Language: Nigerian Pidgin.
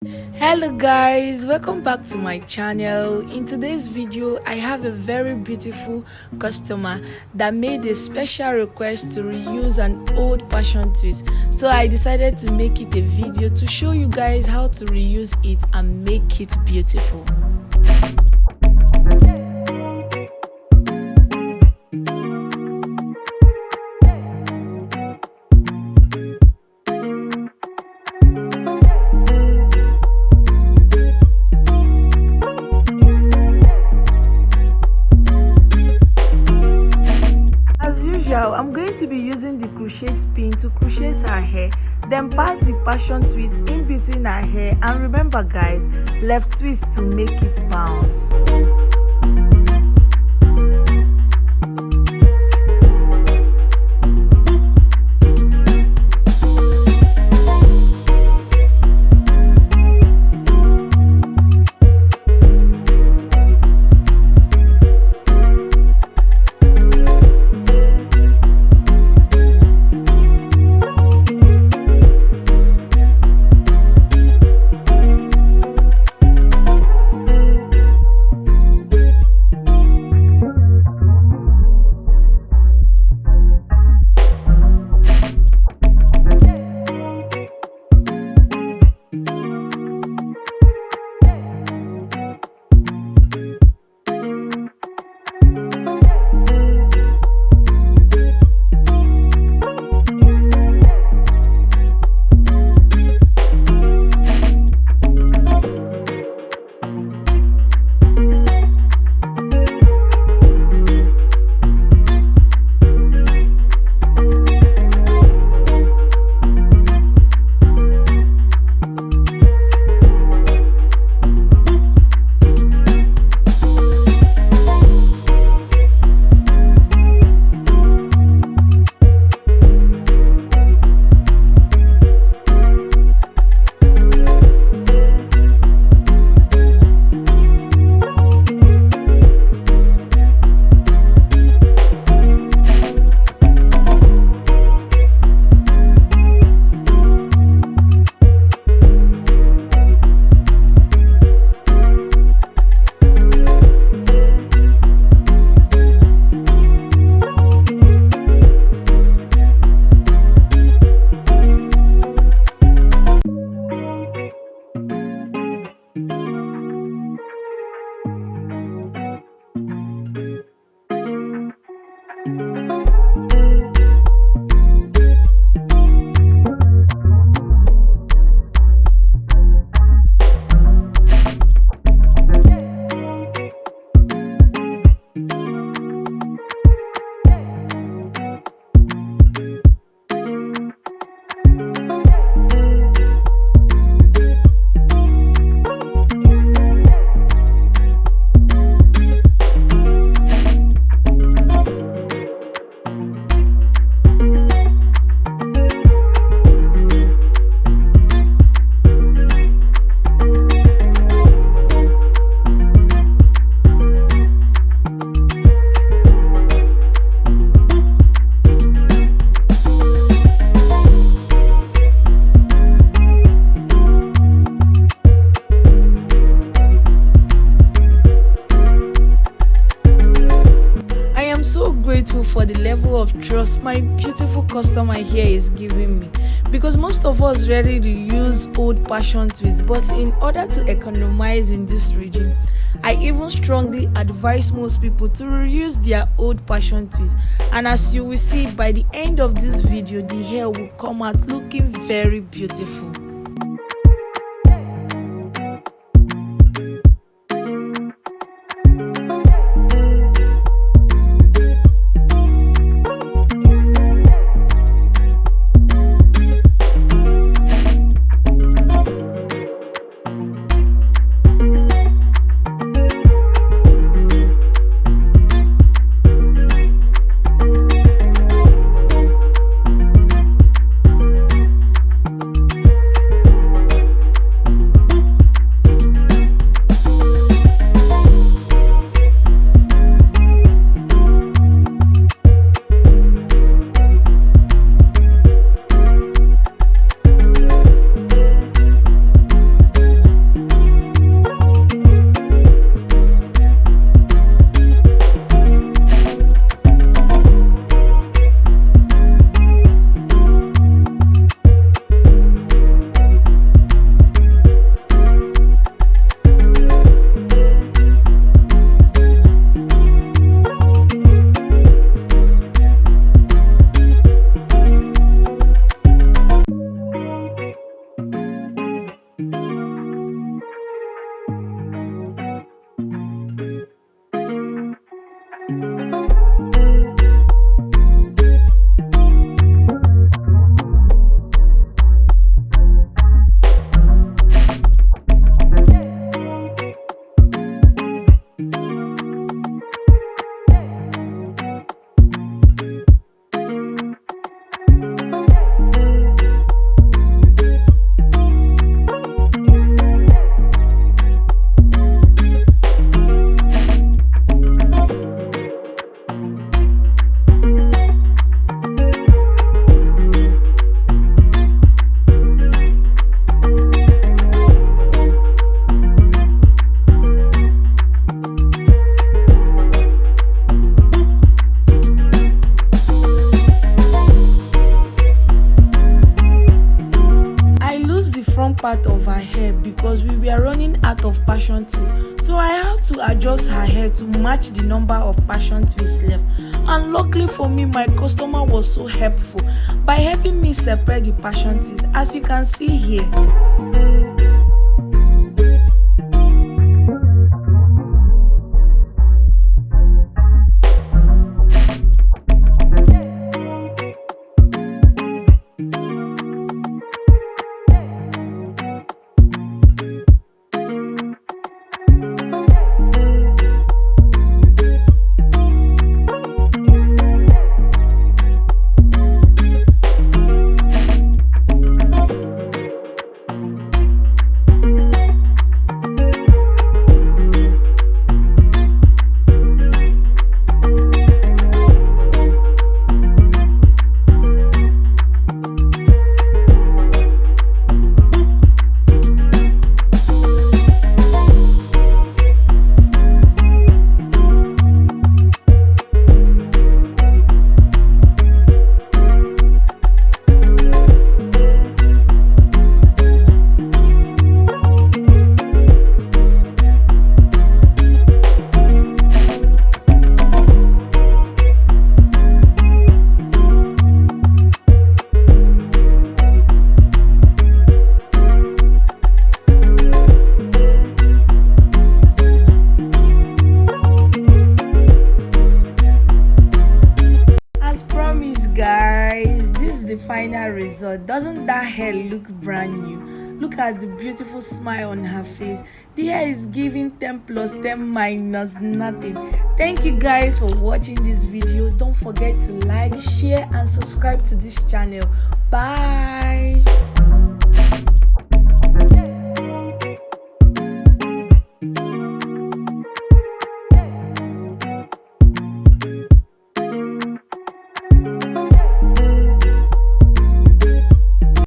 Hello guys, welcome back to my channel. In today's video I have a very beautiful customer that made a special request to reuse an old passion twist, so I decided to make it a video to show you guys how to reuse it and make it beautiful. I'm going to be using the crochet pin to crochet her hair, then pass the passion twist in between her hair, and remember guys, left twist to make it bounce. I'm so grateful for the level of trust my beautiful customer here is giving me, because most of us rarely reuse old passion twists, but in order to economize in this region, I even strongly advise most people to reuse their old passion twists. And as you will see, by the end of this video the hair will come out looking very beautiful. hair because we were running out of passion twists, so I had to adjust her hair to match the number of passion twists left. And luckily for me, my customer was so helpful by helping me separate the passion twists, as you can see here. Guys, this is the final result. Doesn't that hair look brand new? Look at the beautiful smile on her face. The hair is giving 10 plus 10 minus nothing. Thank you guys for watching this video. Don't forget to like, share and subscribe to this channel. Bye.